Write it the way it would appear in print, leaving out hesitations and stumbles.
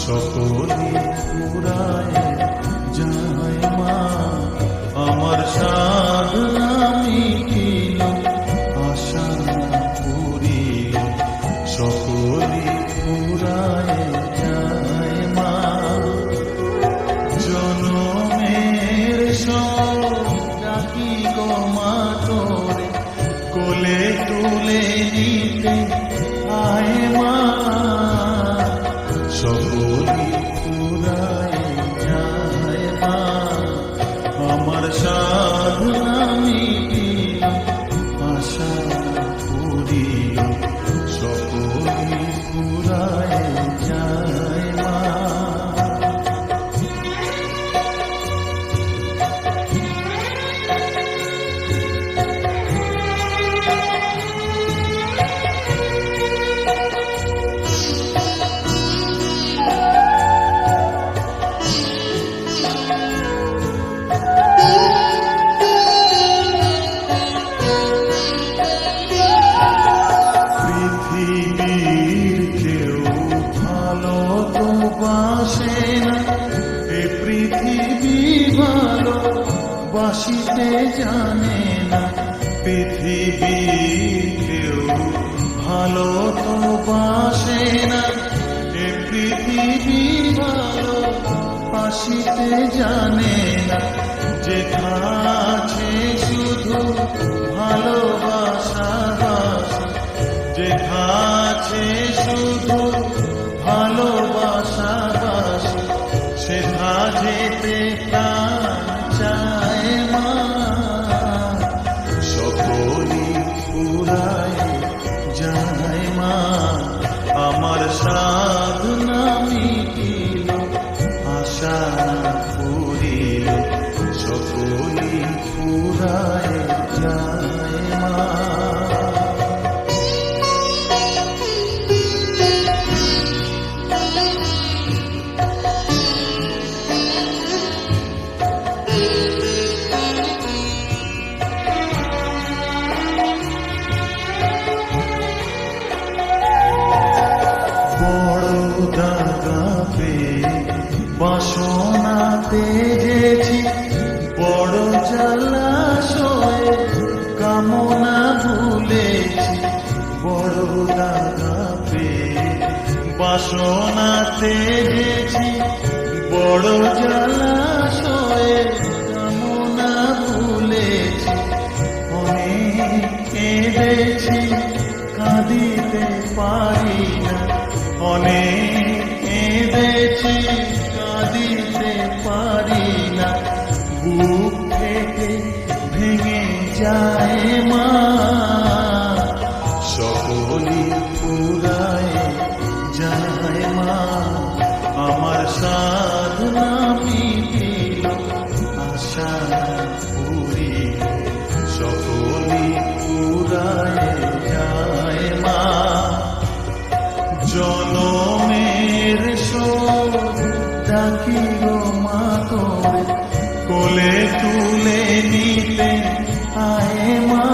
সকলে ফুরায় যায় মা, আমার সাধনা মিটিল, আশা পুরিল, সকলে ফুরায় যায় মা। জনমের সব ডাকি গো মা তোরে, কোলে তুলে নিতে আয় মা, সকলে ফুরায় যায় মা, আমার সাধনা মিটিল, আশা পুরিল, সকলে ফুরায় যায় মা। পৃথিবীর কেউ ভালো তো বাসে না, এ পৃথিবী ভালো বাসিতে জানে না। পৃথিবীর কেউ ভালো তো বাসে না, এ পৃথিবী ভালো বাসিতে জানে না। যেথা আছে শুধু ভালোবাসা বাসে, যেথা আছে শুধু ভালোবাসা বাসে, সেথা যেতে প্রাণ চায় মা, সকলে ফুরায় যায় মা, আমার সাধনা মিটিল, আশা পুরিল, সকলে ফুরায় যায় মা। বাসনাতে যেছি বড় জলাশয়ে, কামনা ভুলেছি বড় দাগা পেয়ে। বাসনাতে যেছি বড় জলাশয়ে, কামনা ভুলেছি, অনেক কেঁদেছি কাঁদিতে পারি না, অনেক কেঁদেছি কাঁদিতে পারি না। বুক থেকে ভেঙে যায় মা, সকলে ফুরায় যায় মা, আমার সাধনা মিটিল, আশা পুরিল, সকলে ফুরায় যায় মা। জনমের শোক ডাকি গো মা তোরে, কোলে তুলে নিতে আয় মা,